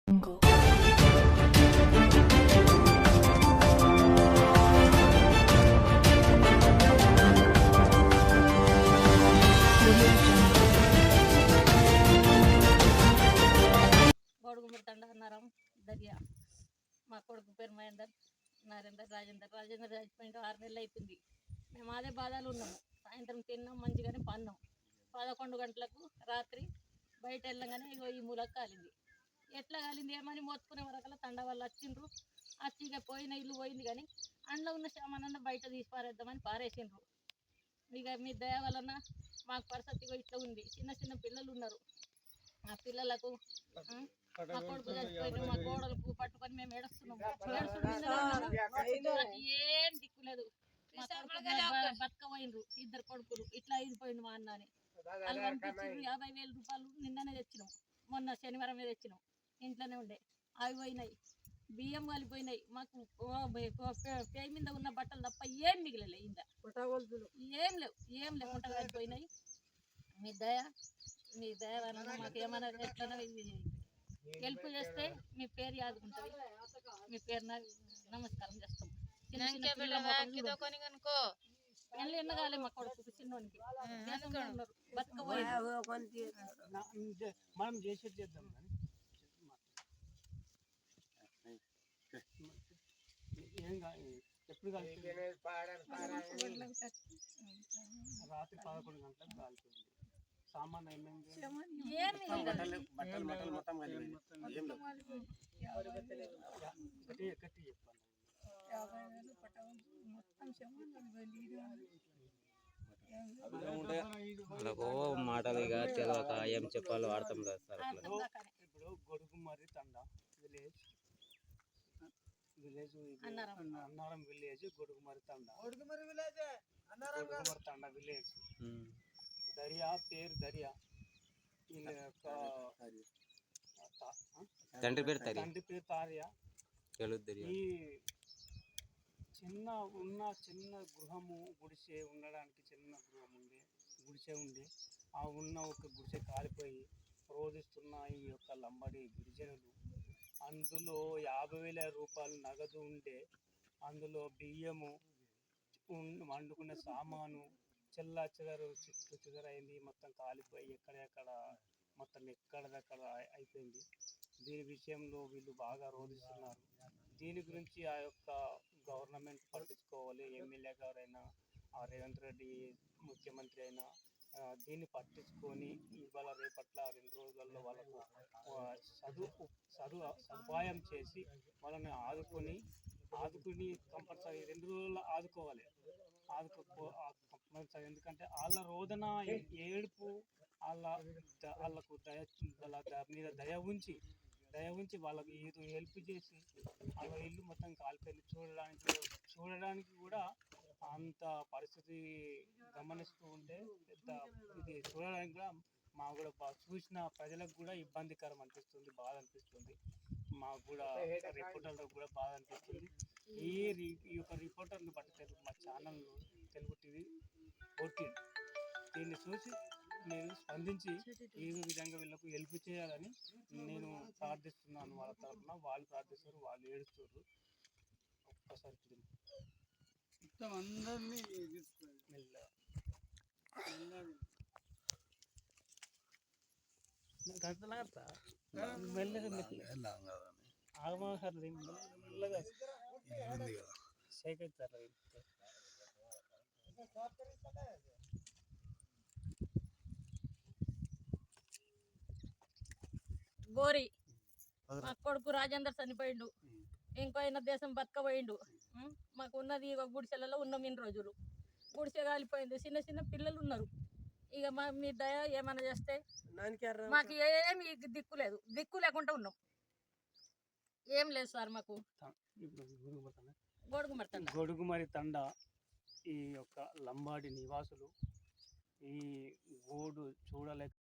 Jungle. గోడుగుమ్మడి తండహన్నారం Darya. మా కొడుకు పేరు మహేందర్, నరేందర్, రాజేందర్ చచ్చిపోయింటే 6 నెలలు అయిపోయింది. మేము అదే బాధలు ఉన్నాము. సాయంత్రం తిన్నాం, మంచిగానే పన్నాం. 11 గంటలకు రాత్రి బయట వెళ్ళగానే ఇగో ఈ మూలకు కాలింది. ఎట్లా కాలింది ఏమని మోసుకునే వరకల్లా తండ వాళ్ళు వచ్చిండ్రు. వచ్చి ఇక పోయిన ఇల్లు పోయింది, కానీ అందులో ఉన్న సామానన్న బయట తీసి పారేద్దామని పారేసిండ్రు. ఇక మీ దయ వలన మాకు పరిస్థితి ఇట్లా ఉంది. చిన్న చిన్న పిల్లలు ఉన్నారు. ఆ పిల్లలకు మా కొడుకు చచ్చిపోయిన మా కోడలకు పట్టుకొని మేము ఏడుస్తున్నాము. ఏం దిక్కులేదు. మా కొడుకు బతకపోయినరు. 2 కొడుకులు ఇట్లా అయిపోయింది మా అన్న అని. వాళ్ళు పంపించారు. 50,000 రూపాయలు నిన్ననే తెచ్చినాం. మొన్న శనివారం తెచ్చినాం. ఇంట్లోనే ఉండే అవి పోయినాయి. బియ్యం కాలిపోయినాయి. మాకు పేయి మీద ఉన్న బట్టలు తప్ప ఏం మిగిలలే. ఇంత ఏం లేకుండా కాలిపోయినాయి. మీ దయ వలన మాకు ఏమైనా ఎట్లనో హెల్ప్ చేస్తే మీ పేరు యాదుకుంటుంది. మీ పేరు నమస్కారం చేస్తాం. పెళ్ళి ఎన్నగాలే మా కొడుకు చిన్నోనికి మనం చేసేది చేద్దాం. ఎప్పుడు రాత్రి 11 గంటలకు కాలిపోయింది. సామాన్ కట్టి చెప్పాను. మాటలు ఇక తెలియక ఏం చెప్పాలో అర్థం కాదు సార్. ఇప్పుడు గొడుగుమర్రి తండ విలేజ్ అన్నారం విలేజ్, గొడుగుమర్రి తండ విలేజ్. దర్యా పేరు దర్యా. తండ్రి పేరు తార్యా. ఈ చిన్న గృహము గుడిసె ఉండడానికి చిన్న గుడిసె ఉండి ఆ ఉన్న ఒక గుడిసె కాలిపోయి రోధిస్తున్న ఈ యొక్క లంబడి గిరిజనులు. అందులో 50,000 రూపాయలు నగదు ఉండే, అందులో బియ్యము, వండుకునే సామాను చెల్లా చెదరైంది. మొత్తం కాలిపోయి ఎక్కడెక్కడ అయిపోయింది. దీని విషయంలో వీళ్ళు బాగా రోధిస్తున్నారు. దీని గురించి ఆ యొక్క గవర్నమెంట్ పట్టించుకోవాలి. ఎమ్మెల్యే గారైనా, రేవంత్ రెడ్డి ముఖ్యమంత్రి అయినా దీన్ని పట్టించుకొని ఇవాళ రేపట్ల 2 రోజులలో వాళ్ళకు సదుపాయం చేసి వాళ్ళని ఆదుకొని కంపల్సరీ 2 రోజుల్లో ఆదుకోవాలి. కంపల్సరీ. ఎందుకంటే వాళ్ళ రోదన ఏడుపు వాళ్ళకు మీద దయ ఉంచి వాళ్ళకి ఏదో హెల్ప్ చేసి వాళ్ళ ఇల్లు మొత్తం కాలిపోయింది. చూడడానికి కూడా అంత పరిస్థితి గమనిస్తూ ఉంటే ఇది చూడడానికి కూడా మాకు కూడా చూసిన ప్రజలకు కూడా ఇబ్బందికరం అనిపిస్తుంది, బాధ అనిపిస్తుంది. మాకు కూడా రిపోర్టర్లకు కూడా బాధ అనిపిస్తుంది. ఈ యొక్క రిపోర్టర్ని బట్టి మా ఛానల్ తెలుగు టీవీ 14 దీన్ని చూసి మీరు స్పందించి ఈ విధంగా వీళ్ళకు హెల్ప్ చేయాలని నేను ప్రార్థిస్తున్నాను. వాళ్ళ తరఫున వాళ్ళు ప్రార్థిస్తారు, వాళ్ళు ఏడుస్తారు. ఒక్కసారి అందరినీ గోరి మా కొడుకు రాజేందర్ చనిపోయిండు. ఇంకో ఆయన దేశం బతకపోయిండు. మాకు ఉన్నది గుడిసెలలో ఉన్నాం. ఇన్ని రోజులు గుడిసె కాలిపోయింది. చిన్న చిన్న పిల్లలు ఉన్నారు. ఇక మీ దయ ఏమైనా చేస్తే మాకు ఏమి దిక్కు లేకుండా ఉన్నాం. ఏం లేదు సార్. మాకు గొడుగుమరి తండ ఈ యొక్క లంబాడి నివాసులు ఈ గోడు చూడలేక